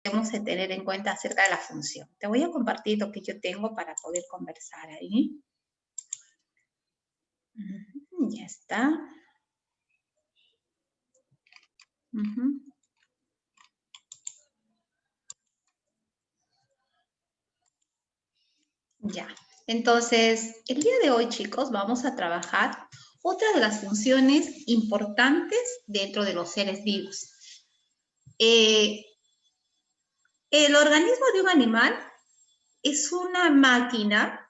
debemos de tener en cuenta acerca de la función. Te voy a compartir lo que yo tengo para poder conversar ahí. Ya está. Ya. Entonces, el día de hoy, chicos, vamos a trabajar otra de las funciones importantes dentro de los seres vivos. El organismo de un animal es una máquina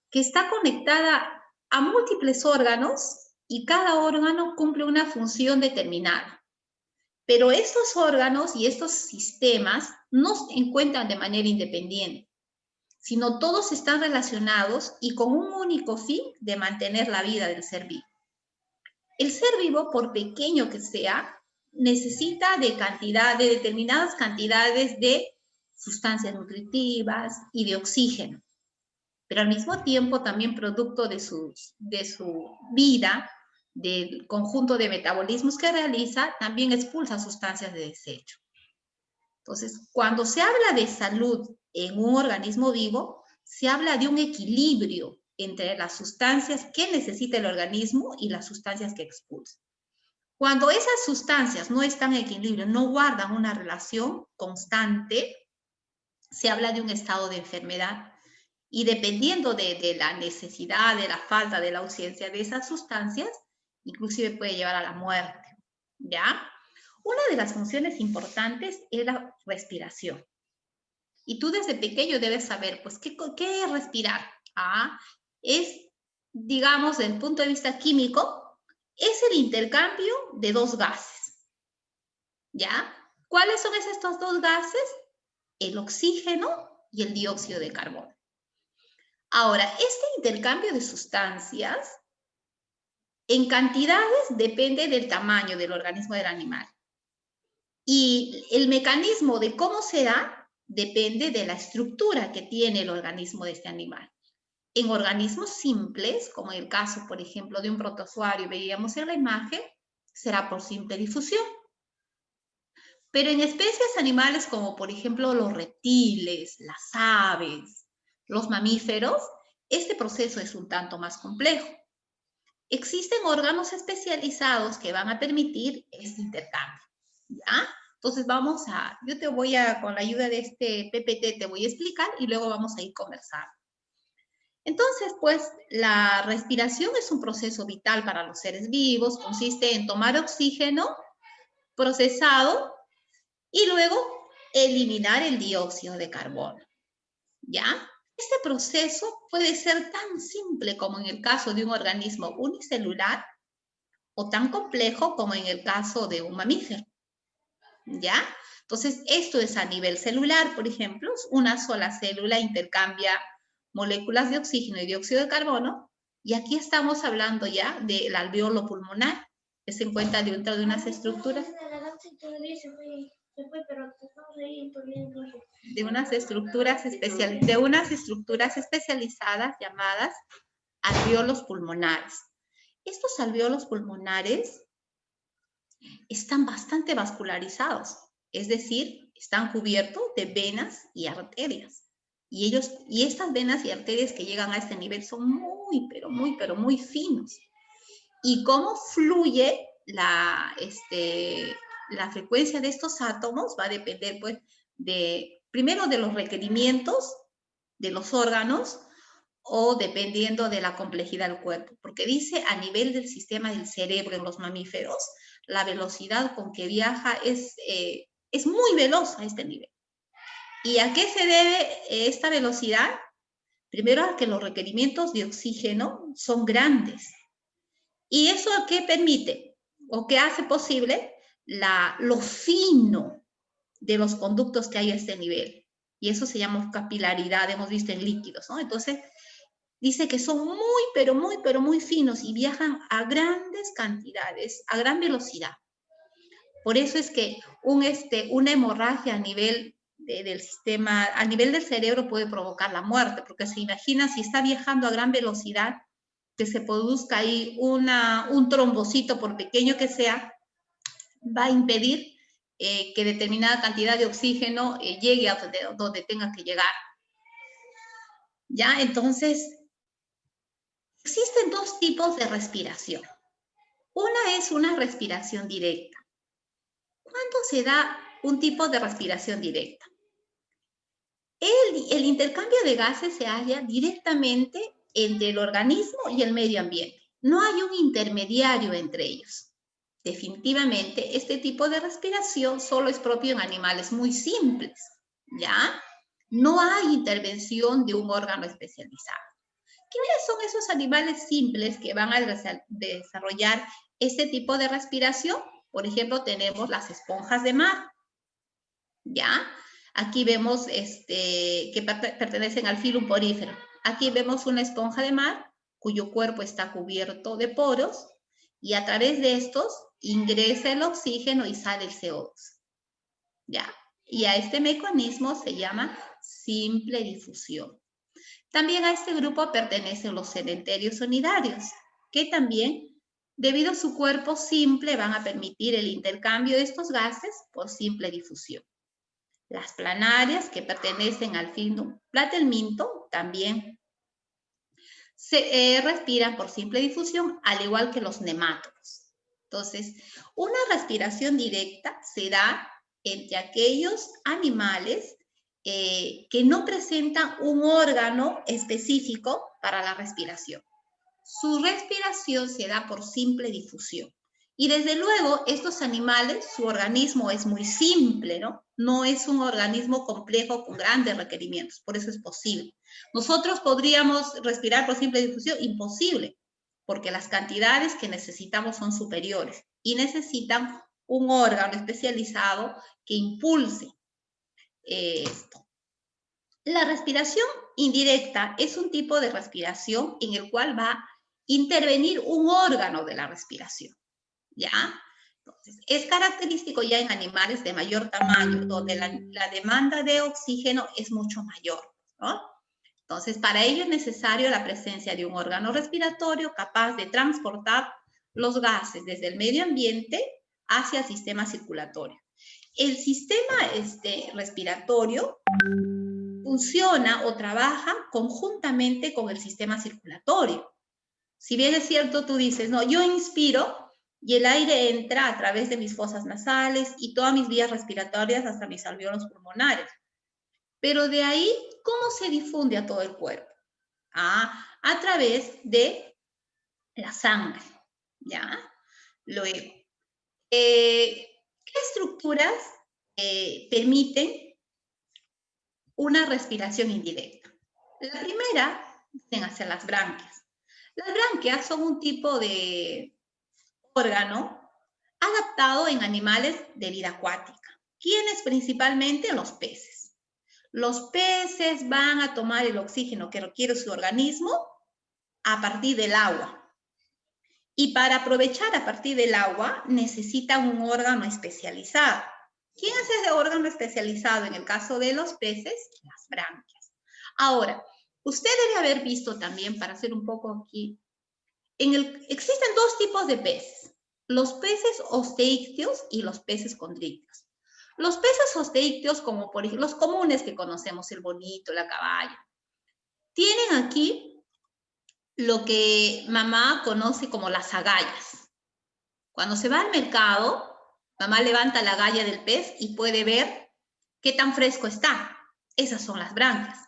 que está conectada a múltiples órganos y cada órgano cumple una función determinada. Pero estos órganos y estos sistemas no se encuentran de manera independiente, sino todos están relacionados y con un único fin de mantener la vida del ser vivo. El ser vivo, por pequeño que sea, necesita de determinadas cantidades de sustancias nutritivas y de oxígeno, pero al mismo tiempo también producto de su vida, del conjunto de metabolismos que realiza, también expulsa sustancias de desecho. Entonces, cuando se habla de salud en un organismo vivo, se habla de un equilibrio entre las sustancias que necesita el organismo y las sustancias que expulsa. Cuando esas sustancias no están en equilibrio, no guardan una relación constante, se habla de un estado de enfermedad. Y dependiendo de la necesidad, de la falta, de la ausencia de esas sustancias, inclusive puede llevar a la muerte, ¿ya? Una de las funciones importantes es la respiración. Y tú desde pequeño debes saber, pues, ¿qué es respirar? Es, digamos, desde el punto de vista químico, es el intercambio de dos gases, ¿ya? ¿Cuáles son estos dos gases? El oxígeno y el dióxido de carbono. Ahora, este intercambio de sustancias en cantidades depende del tamaño del organismo del animal. Y el mecanismo de cómo se da depende de la estructura que tiene el organismo de este animal. En organismos simples, como en el caso, por ejemplo, de un protozoario, veíamos en la imagen, será por simple difusión. Pero en especies animales como, por ejemplo, los reptiles, las aves, los mamíferos, este proceso es un tanto más complejo. Existen órganos especializados que van a permitir este intercambio, ¿ya? Entonces yo te voy con la ayuda de este PPT te voy a explicar y luego vamos a ir conversando. Entonces, pues, la respiración es un proceso vital para los seres vivos, consiste en tomar oxígeno procesado y luego eliminar el dióxido de carbono, ¿ya? Este proceso puede ser tan simple como en el caso de un organismo unicelular o tan complejo como en el caso de un mamífero, ¿ya? Entonces, esto es a nivel celular, por ejemplo, una sola célula intercambia moléculas de oxígeno y dióxido de carbono, y aquí estamos hablando ya del alveolo pulmonar, que se encuentra dentro de unas estructuras especializadas llamadas alveolos pulmonares. Estos alveolos pulmonares están bastante vascularizados, es decir, están cubiertos de venas y arterias. Y estas venas y arterias que llegan a este nivel son muy, pero muy finos. Y cómo fluye la frecuencia de estos átomos va a depender, pues, primero de los requerimientos de los órganos o dependiendo de la complejidad del cuerpo. Porque dice a nivel del sistema del cerebro en los mamíferos, la velocidad con que viaja es muy veloz a este nivel. ¿Y a qué se debe esta velocidad? Primero, a que los requerimientos de oxígeno son grandes. ¿Y eso qué permite? ¿O qué hace posible? Lo fino de los conductos que hay a este nivel. Y eso se llama capilaridad, hemos visto en líquidos, ¿no? Entonces, dice que son muy finos y viajan a grandes cantidades, a gran velocidad. Por eso es que una hemorragia a nivel del sistema, a nivel del cerebro puede provocar la muerte, porque se imagina si está viajando a gran velocidad, que se produzca ahí un trombocito, por pequeño que sea, va a impedir que determinada cantidad de oxígeno llegue a donde tenga que llegar. ¿Ya? Entonces, existen dos tipos de respiración. Una es una respiración directa. ¿Cuándo se da un tipo de respiración directa? El intercambio de gases se halla directamente entre el organismo y el medio ambiente. No hay un intermediario entre ellos. Definitivamente, este tipo de respiración solo es propio en animales muy simples, ¿ya? No hay intervención de un órgano especializado. ¿Quiénes son esos animales simples que van a desarrollar este tipo de respiración? Por ejemplo, tenemos las esponjas de mar, ¿ya? Aquí vemos que pertenecen al filo porífero. Aquí vemos una esponja de mar cuyo cuerpo está cubierto de poros y a través de estos ingresa el oxígeno y sale el CO2, ¿ya? Y a este mecanismo se llama simple difusión. También a este grupo pertenecen los cementerios sonidarios, que también, debido a su cuerpo simple, van a permitir el intercambio de estos gases por simple difusión. Las planarias, que pertenecen al filo platelminto, también se respiran por simple difusión, al igual que los nemátodos. Entonces, una respiración directa se da entre aquellos animales que no presentan un órgano específico para la respiración. Su respiración se da por simple difusión. Y desde luego, estos animales, su organismo es muy simple, ¿no? No es un organismo complejo con grandes requerimientos, por eso es posible. Nosotros podríamos respirar por simple difusión, imposible, porque las cantidades que necesitamos son superiores y necesitan un órgano especializado que impulse esto. La respiración indirecta es un tipo de respiración en el cual va a intervenir un órgano de la respiración, ¿ya? Entonces, es característico ya en animales de mayor tamaño, donde la demanda de oxígeno es mucho mayor, ¿no? Entonces, para ello es necesario la presencia de un órgano respiratorio capaz de transportar los gases desde el medio ambiente hacia el sistema circulatorio. El sistema respiratorio funciona o trabaja conjuntamente con el sistema circulatorio. Si bien es cierto, tú dices, no, yo inspiro y el aire entra a través de mis fosas nasales y todas mis vías respiratorias hasta mis alvéolos pulmonares. Pero de ahí, ¿cómo se difunde a todo el cuerpo? A través de la sangre, ¿ya? Luego, ¿qué estructuras permiten una respiración indirecta? La primera vienen a ser las branquias. Las branquias son un tipo de órgano adaptado en animales de vida acuática. ¿Quiénes? Principalmente los peces. Los peces van a tomar el oxígeno que requiere su organismo a partir del agua. Y para aprovechar a partir del agua necesitan un órgano especializado. ¿Quién es ese órgano especializado? En el caso de los peces, las branquias. Ahora, usted debe haber visto también, para hacer un poco aquí, existen dos tipos de peces, los peces osteícteos y los peces condrícteos. Los peces osteícteos, como por ejemplo los comunes que conocemos, el bonito, la caballa, tienen aquí lo que mamá conoce como las agallas. Cuando se va al mercado, mamá levanta la agalla del pez y puede ver qué tan fresco está. Esas son las branquias.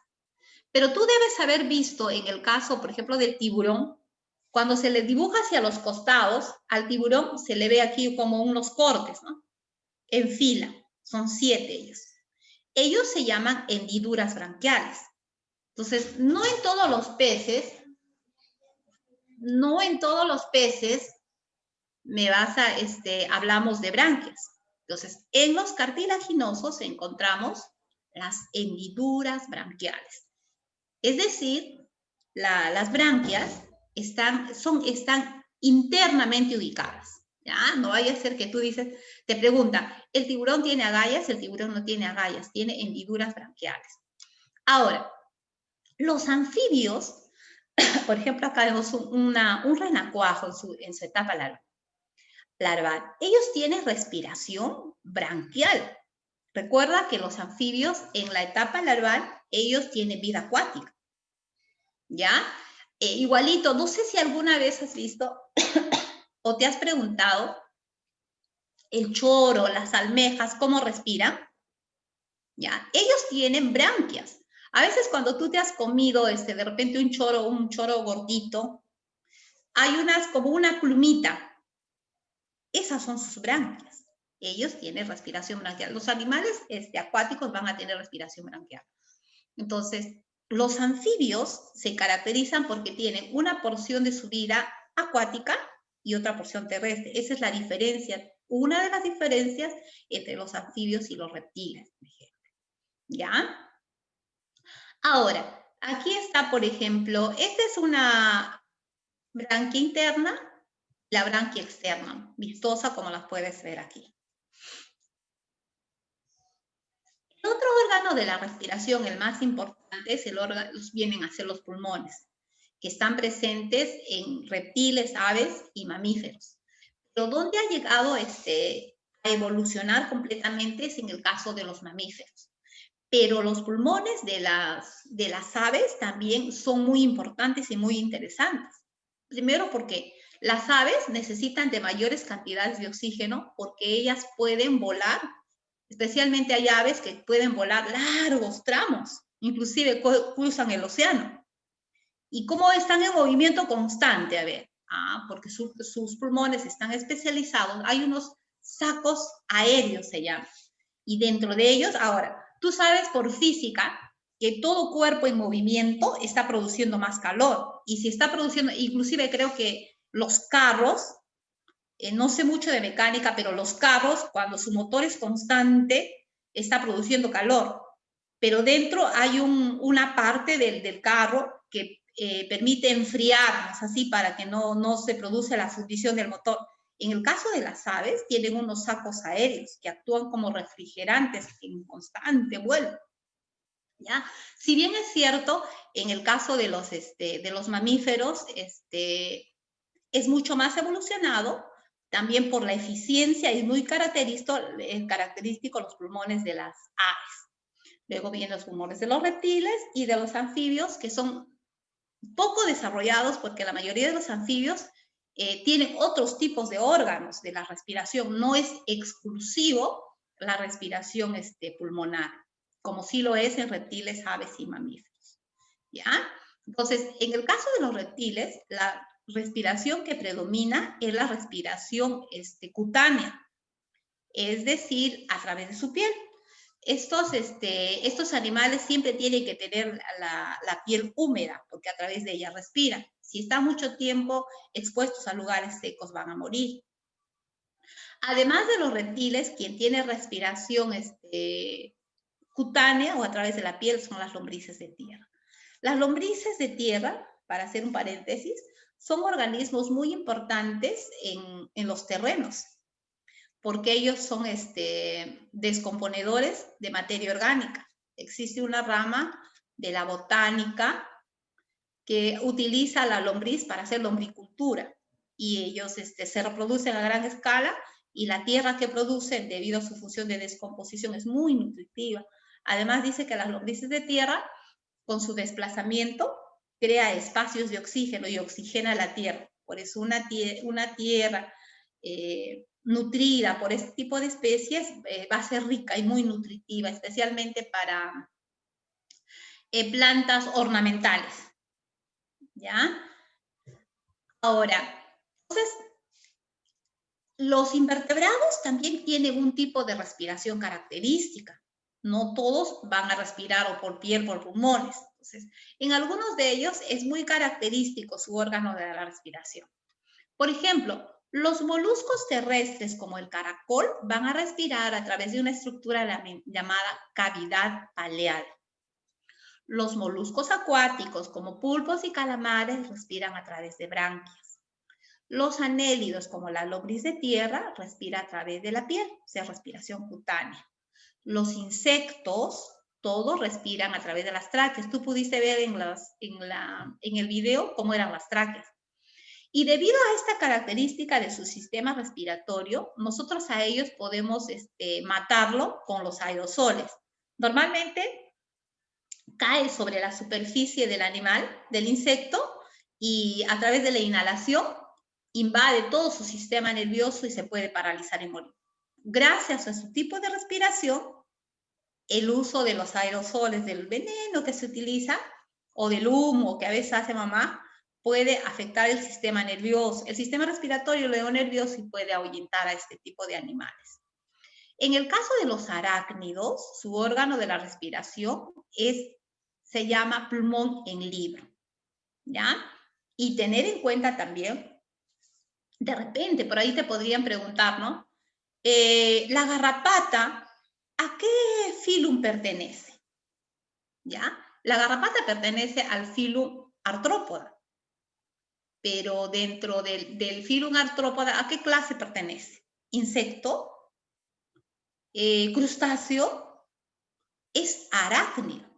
Pero tú debes haber visto en el caso, por ejemplo, del tiburón, cuando se le dibuja hacia los costados, al tiburón se le ve aquí como unos cortes, ¿no? En fila, son 7 ellos. Ellos se llaman hendiduras branquiales. Entonces, no en todos los peces hablamos de branquias. Entonces, en los cartilaginosos encontramos las hendiduras branquiales. Es decir, las branquias están internamente ubicadas, ¿ya? No vaya a ser que tú dices, te pregunta, ¿el tiburón tiene agallas? El tiburón no tiene agallas, tiene hendiduras branquiales. Ahora, los anfibios, por ejemplo, acá vemos un renacuajo en su etapa larva. larval. Ellos tienen respiración branquial. Recuerda que los anfibios en la etapa larval, ellos tienen vida acuática. ¿Ya? Igualito, no sé si alguna vez has visto o te has preguntado el choro, las almejas, ¿cómo respiran? ¿Ya? Ellos tienen branquias. A veces cuando tú te has comido de repente un choro gordito, hay como una plumita. Esas son sus branquias. Ellos tienen respiración branquial. Los animales acuáticos van a tener respiración branquial. Entonces, los anfibios se caracterizan porque tienen una porción de su vida acuática y otra porción terrestre. Esa es la diferencia, una de las diferencias entre los anfibios y los reptiles, por ejemplo. ¿Ya? Ahora, aquí está, por ejemplo, esta es una branquia interna, la branquia externa, vistosa como las puedes ver aquí. El otro órgano de la respiración, el más importante, es vienen a ser los pulmones, que están presentes en reptiles, aves y mamíferos. Pero donde ha llegado a evolucionar completamente es en el caso de los mamíferos. Pero los pulmones de las aves también son muy importantes y muy interesantes. Primero porque las aves necesitan de mayores cantidades de oxígeno porque ellas pueden volar. Especialmente hay aves que pueden volar largos tramos, inclusive cruzan el océano. ¿Y cómo están en movimiento constante? A ver, porque sus pulmones están especializados. Hay unos sacos aéreos, se llaman. Y dentro de ellos, ahora, tú sabes por física que todo cuerpo en movimiento está produciendo más calor. Y si está produciendo, inclusive creo que los carros, no sé mucho de mecánica, pero los carros, cuando su motor es constante, está produciendo calor. Pero dentro hay una parte del carro que permite enfriarnos así para que no se produce la fundición del motor. En el caso de las aves, tienen unos sacos aéreos que actúan como refrigerantes en constante vuelo. ¿Ya? Si bien es cierto, en el caso de los mamíferos, es mucho más evolucionado, también por la eficiencia, es muy característico los pulmones de las aves. Luego vienen los pulmones de los reptiles y de los anfibios, que son poco desarrollados porque la mayoría de los anfibios tienen otros tipos de órganos de la respiración. No es exclusivo la respiración pulmonar, como sí lo es en reptiles, aves y mamíferos. ¿Ya? Entonces, en el caso de los reptiles, la respiración que predomina es la respiración cutánea, es decir, a través de su piel. Estos animales siempre tienen que tener la piel húmeda, porque a través de ella respiran. Si están mucho tiempo expuestos a lugares secos, van a morir. Además de los reptiles, quien tiene respiración cutánea o a través de la piel son las lombrices de tierra. Las lombrices de tierra, para hacer un paréntesis, son organismos muy importantes en los terrenos, porque ellos son descomponedores de materia orgánica. Existe una rama de la botánica que utiliza la lombriz para hacer lombricultura y ellos se reproducen a gran escala y la tierra que producen debido a su función de descomposición es muy nutritiva. Además dice que las lombrices de tierra con su desplazamiento crea espacios de oxígeno y oxigena la tierra. Por eso una tierra nutrida por este tipo de especies va a ser rica y muy nutritiva, especialmente para plantas ornamentales. ¿Ya? Ahora, entonces, los invertebrados también tienen un tipo de respiración característica. No todos van a respirar o por piel, por pulmones. Entonces, en algunos de ellos es muy característico su órgano de la respiración. Por ejemplo, los moluscos terrestres como el caracol van a respirar a través de una estructura llamada cavidad paleal. Los moluscos acuáticos como pulpos y calamares respiran a través de branquias. Los anélidos como la lombriz de tierra respira a través de la piel, o sea, respiración cutánea. Los insectos, todos respiran a través de las tráqueas. Tú pudiste ver en el video cómo eran las tráqueas. Y debido a esta característica de su sistema respiratorio, nosotros a ellos podemos matarlo con los aerosoles. Normalmente cae sobre la superficie del animal, del insecto, y a través de la inhalación invade todo su sistema nervioso y se puede paralizar y morir. Gracias a su tipo de respiración, el uso de los aerosoles, del veneno que se utiliza, o del humo que a veces hace mamá, puede afectar el sistema nervioso, el sistema respiratorio, luego nervioso, y puede ahuyentar a este tipo de animales. En el caso de los arácnidos, su órgano de la respiración se llama pulmón en libro, ¿ya? Y tener en cuenta también, de repente, por ahí te podrían preguntar, ¿no? La garrapata, ¿a qué filum pertenece? ¿Ya? La garrapata pertenece al filum Artrópoda, pero dentro del filum Artrópoda, ¿a qué clase pertenece? ¿Insecto? ¿Crustáceo? Es arácnido.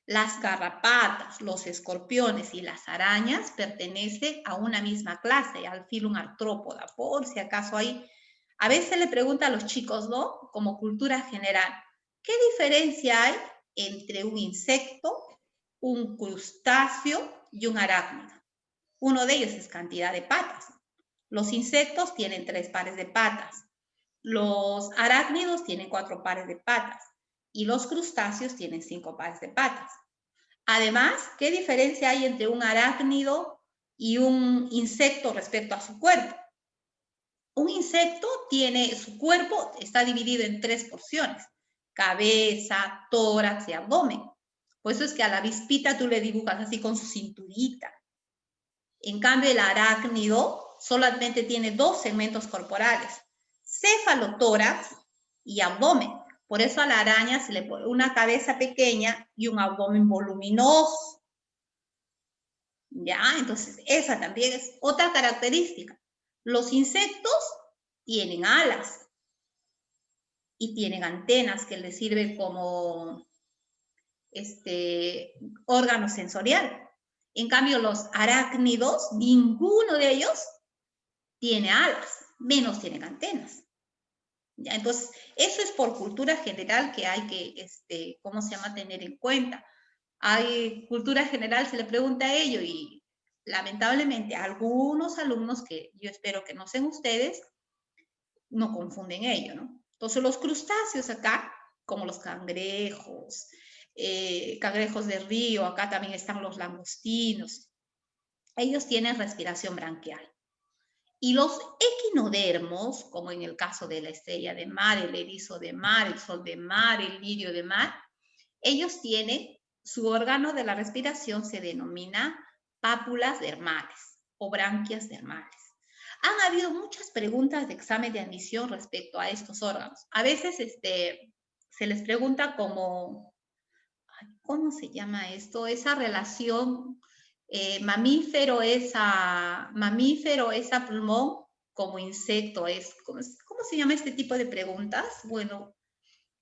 Las garrapatas, los escorpiones y las arañas pertenecen a una misma clase, al filum Artrópoda, por si acaso hay. A veces le pregunta a los chicos, ¿no? Como cultura general, ¿qué diferencia hay entre un insecto, un crustáceo y un arácnido? Uno de ellos es cantidad de patas. Los insectos tienen 3 pares de patas. Los arácnidos tienen 4 pares de patas. Y los crustáceos tienen 5 pares de patas. Además, ¿qué diferencia hay entre un arácnido y un insecto respecto a su cuerpo? Un insecto su cuerpo está dividido en 3 porciones: cabeza, tórax y abdomen. Por eso es que a la avispita tú le dibujas así con su cinturita. En cambio, el arácnido solamente tiene 2 segmentos corporales: cefalotórax y abdomen. Por eso a la araña se le pone una cabeza pequeña y un abdomen voluminoso. ¿Ya? Entonces, esa también es otra característica. Los insectos tienen alas y tienen antenas que les sirven como órgano sensorial. En cambio, los arácnidos, ninguno de ellos tiene alas, menos tienen antenas. ¿Ya? Entonces, eso es por cultura general que hay que, ¿cómo se llama?, tener en cuenta. Hay cultura general, se le pregunta a ello, y lamentablemente algunos alumnos, que yo espero que no sean ustedes, no confunden ello, ¿no? Entonces, los crustáceos acá, como los cangrejos, cangrejos de río, acá también están los langostinos, ellos tienen respiración branquial. Y los equinodermos, como en el caso de la estrella de mar, el erizo de mar, el sol de mar, el lirio de mar, ellos tienen, su órgano de la respiración se denomina pápulas dermales o branquias dermales. Han habido muchas preguntas de examen de admisión respecto a estos órganos. A veces se les pregunta como, ¿cómo se llama esto? Esa relación mamífero es a pulmón, como insecto es. ¿Cómo se llama este tipo de preguntas? Bueno,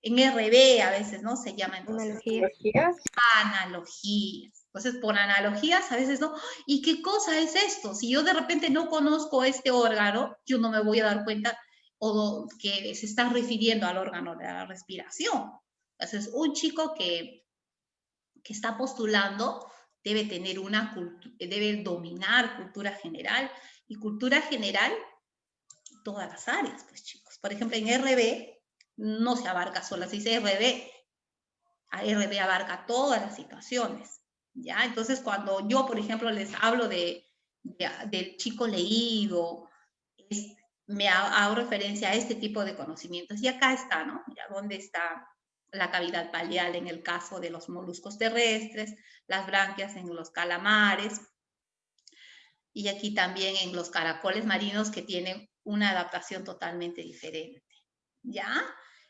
en RB a veces, ¿no? Se llama entonces. ¿Analogías? Analogías. Entonces, por analogías, a veces, ¿no? ¿Y qué cosa es esto? Si yo de repente no conozco este órgano, yo no me voy a dar cuenta o que se están refiriendo al órgano de la respiración. Entonces, un chico que está postulando debe tener debe dominar cultura general, y cultura general todas las áreas, pues chicos. Por ejemplo, en RB no se abarca solo, se dice RB. RB abarca todas las situaciones, ¿ya? Entonces, cuando yo, por ejemplo, les hablo del chico leído, me hago referencia a este tipo de conocimientos. Y acá está, ¿no? Ya, ¿dónde está la cavidad paleal en el caso de los moluscos terrestres, las branquias en los calamares, y aquí también en los caracoles marinos, que tienen una adaptación totalmente diferente, ¿ya?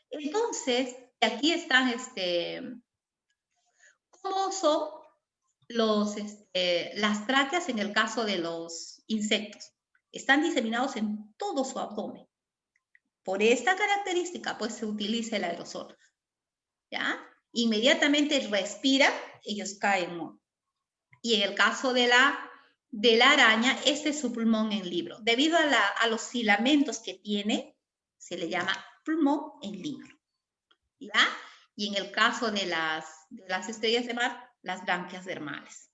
Entonces, aquí están, ¿cómo son las tráqueas en el caso de los insectos? Están diseminados en todo su abdomen. Por esta característica, pues se utiliza el aerosol, ¿ya? Inmediatamente respira, ellos caen, ¿no? Y en el caso de de la araña, este es su pulmón en libro. Debido a los filamentos que tiene, se le llama pulmón en libro. ¿Ya? Y en el caso de las estrellas de mar, las branquias dermales.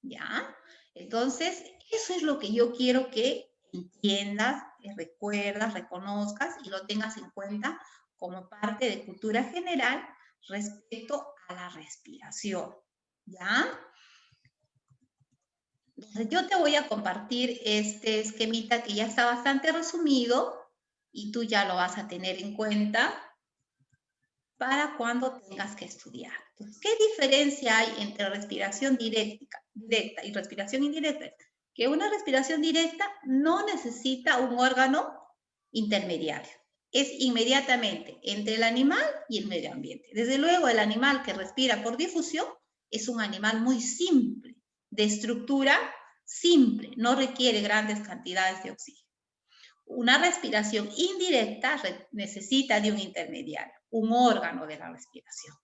¿Ya? Entonces, eso es lo que yo quiero que entiendas, que recuerdas, reconozcas y lo tengas en cuenta como parte de cultura general respecto a la respiración. ¿Ya? Entonces, yo te voy a compartir este esquemita que ya está bastante resumido y tú ya lo vas a tener en cuenta para cuando tengas que estudiar. Entonces, ¿qué diferencia hay entre respiración directa y respiración indirecta? Que una respiración directa no necesita un órgano intermediario. Es inmediatamente entre el animal y el medio ambiente. Desde luego, el animal que respira por difusión es un animal muy simple, de estructura simple, no requiere grandes cantidades de oxígeno. Una respiración indirecta necesita de un intermediario, un órgano de la respiración,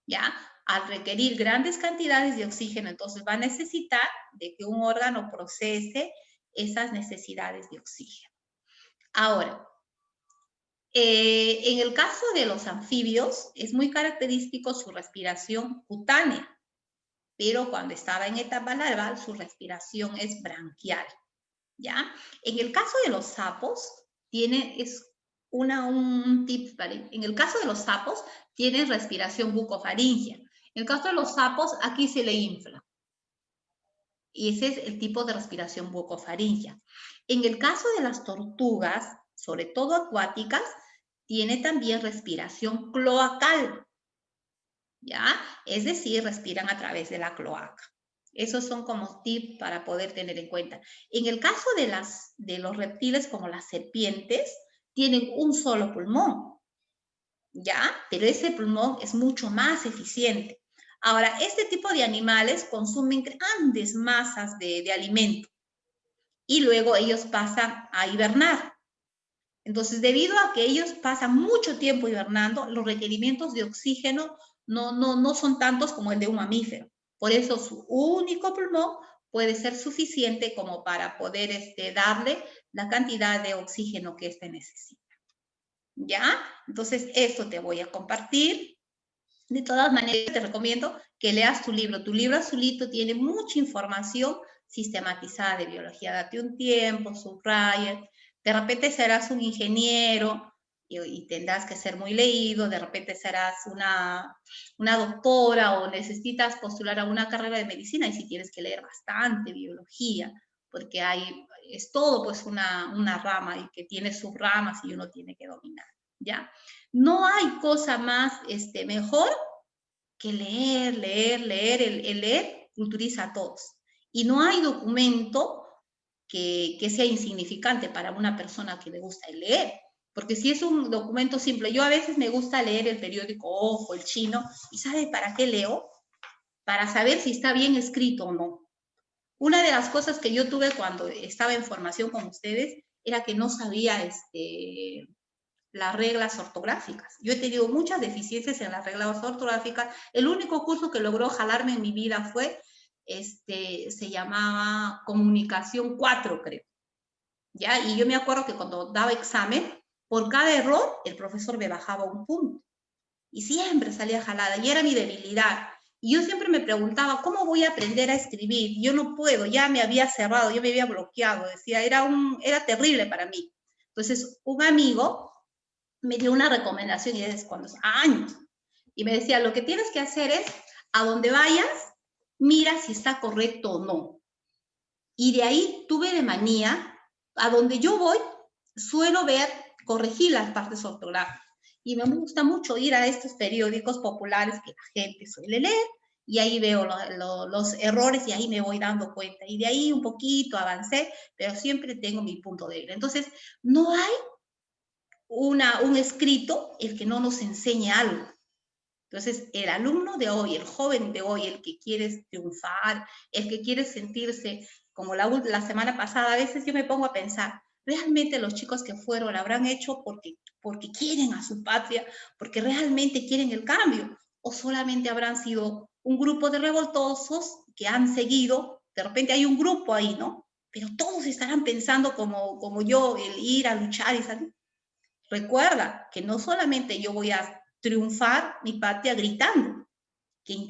¿ya? Al requerir grandes cantidades de oxígeno, entonces va a necesitar de que un órgano procese esas necesidades de oxígeno. Ahora, en el caso de los anfibios, es muy característico su respiración cutánea, pero cuando estaba en etapa larval, su respiración es branquial, ¿ya? En el caso de los sapos, un tip, ¿vale? En el caso de los sapos, tienen respiración bucofaringea. En el caso de los sapos, aquí se le infla. Y ese es el tipo de respiración bucofaringea. En el caso de las tortugas, sobre todo acuáticas, tiene también respiración cloacal, ¿ya? Es decir, respiran a través de la cloaca. Esos son como tips para poder tener en cuenta. En el caso de los reptiles como las serpientes, tienen un solo pulmón, ¿ya? Pero ese pulmón es mucho más eficiente. Ahora, este tipo de animales consumen grandes masas de alimento y luego ellos pasan a hibernar. Entonces, debido a que ellos pasan mucho tiempo hibernando, los requerimientos de oxígeno no son tantos como el de un mamífero. Por eso su único pulmón puede ser suficiente como para poder darle la cantidad de oxígeno que éste necesita. ¿Ya? Entonces, esto te voy a compartir. De todas maneras, te recomiendo que leas tu libro. Tu libro azulito tiene mucha información sistematizada de biología. Date un tiempo, subraya. De repente serás un ingeniero y tendrás que ser muy leído. De repente serás una doctora o necesitas postular a una carrera de medicina y sí tienes que leer bastante biología, porque es todo pues una rama y que tiene subramas y uno tiene que dominar, ¿ya? No hay cosa más mejor que leer. El leer culturiza a todos. Y no hay documento que sea insignificante para una persona que le gusta el leer. Porque si es un documento simple, yo a veces me gusta leer el periódico Ojo, el Chino, ¿y sabe para qué leo? Para saber si está bien escrito o no. Una de las cosas que yo tuve cuando estaba en formación con ustedes era que no sabía las reglas ortográficas. Yo he tenido muchas deficiencias en las reglas ortográficas. El único curso que logró jalarme en mi vida fue, se llamaba Comunicación 4, creo. ¿Ya? Y yo me acuerdo que cuando daba examen, por cada error, el profesor me bajaba un punto. Y siempre salía jalada, y era mi debilidad. Y yo siempre me preguntaba, ¿cómo voy a aprender a escribir? Yo no puedo, ya me había cerrado, yo me había bloqueado, decía, era terrible para mí. Entonces, un amigo me dio una recomendación y desde cuando años. Y me decía, lo que tienes que hacer es, a donde vayas, mira si está correcto o no. Y de ahí tuve de manía, a donde yo voy, suelo corregir las partes ortográficas. Y me gusta mucho ir a estos periódicos populares que la gente suele leer, y ahí veo los errores y ahí me voy dando cuenta. Y de ahí un poquito avancé, pero siempre tengo mi punto débil. Entonces, no hay un escrito el que no nos enseñe algo. Entonces, el alumno de hoy, el joven de hoy, el que quiere triunfar, el que quiere sentirse como la semana pasada, a veces yo me pongo a pensar, ¿realmente los chicos que fueron lo habrán hecho porque quieren a su patria, porque realmente quieren el cambio? ¿O solamente habrán sido un grupo de revoltosos que han seguido de repente hay un grupo ahí, ¿no? Pero todos estarán pensando como yo, el ir a luchar y salir. Recuerda que no solamente yo voy a triunfar mi patria gritando, que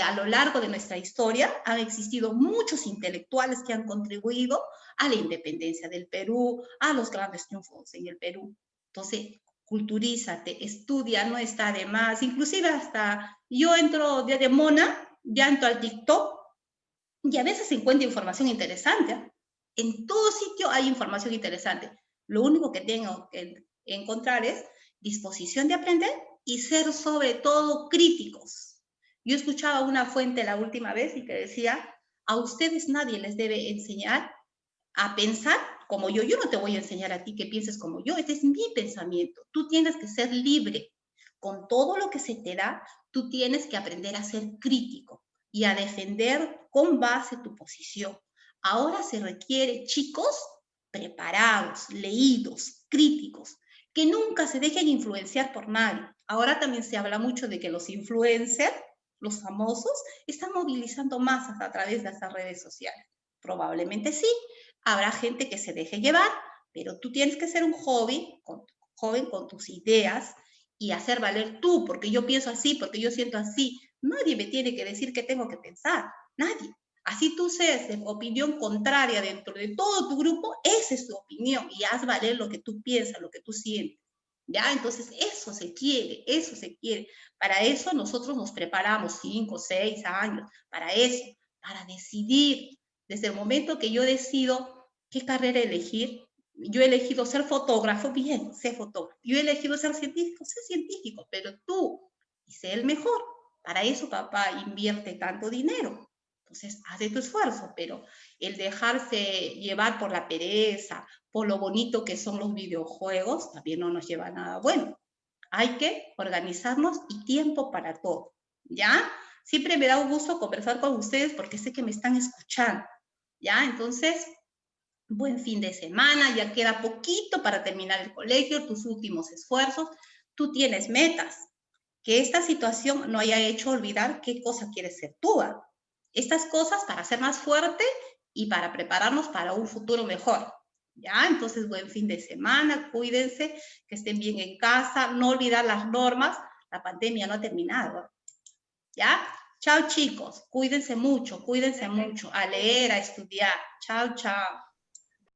a lo largo de nuestra historia han existido muchos intelectuales que han contribuido a la independencia del Perú, a los grandes triunfos en el Perú. Entonces, culturízate, estudia, no está de más. Inclusive hasta yo entro de mona, ya entro al TikTok y a veces se encuentra información interesante. En todo sitio hay información interesante. Lo único que tengo que encontrar es disposición de aprender y ser sobre todo críticos. Yo escuchaba una fuente la última vez y que decía, a ustedes nadie les debe enseñar a pensar como yo. Yo no te voy a enseñar a ti que pienses como yo. Este es mi pensamiento. Tú tienes que ser libre. Con todo lo que se te da, tú tienes que aprender a ser crítico y a defender con base tu posición. Ahora se requiere chicos preparados, leídos, críticos, que nunca se dejen influenciar por nadie. Ahora también se habla mucho de que los influencers, los famosos, están movilizando masas a través de estas redes sociales. Probablemente sí, habrá gente que se deje llevar, pero tú tienes que ser un joven con tus ideas y hacer valer tú, porque yo pienso así, porque yo siento así. Nadie me tiene que decir qué tengo que pensar, nadie. Así tú seas de opinión contraria dentro de todo tu grupo, esa es tu opinión y haz valer lo que tú piensas, lo que tú sientes. ¿Ya? Entonces, eso se quiere, eso se quiere. Para eso nosotros nos preparamos 5, 6 años, para eso, para decidir. Desde el momento que yo decido qué carrera elegir, yo he elegido ser fotógrafo, bien, sé fotógrafo. Yo he elegido ser científico, sé científico, pero tú, y sé el mejor. Para eso papá invierte tanto dinero. Entonces, hace tu esfuerzo, pero el dejarse llevar por la pereza, por lo bonito que son los videojuegos, también no nos lleva a nada bueno. Hay que organizarnos y tiempo para todo, ¿ya? Siempre me da un gusto conversar con ustedes porque sé que me están escuchando, ¿ya? Entonces, buen fin de semana, ya queda poquito para terminar el colegio, tus últimos esfuerzos, tú tienes metas, que esta situación no haya hecho olvidar qué cosa quieres ser tú. Estas cosas para ser más fuerte y para prepararnos para un futuro mejor. ¿Ya? Entonces, buen fin de semana, cuídense, que estén bien en casa, no olvidar las normas, la pandemia no ha terminado. ¿Ya? Chao chicos, cuídense mucho, a leer, a estudiar. Chao, chao.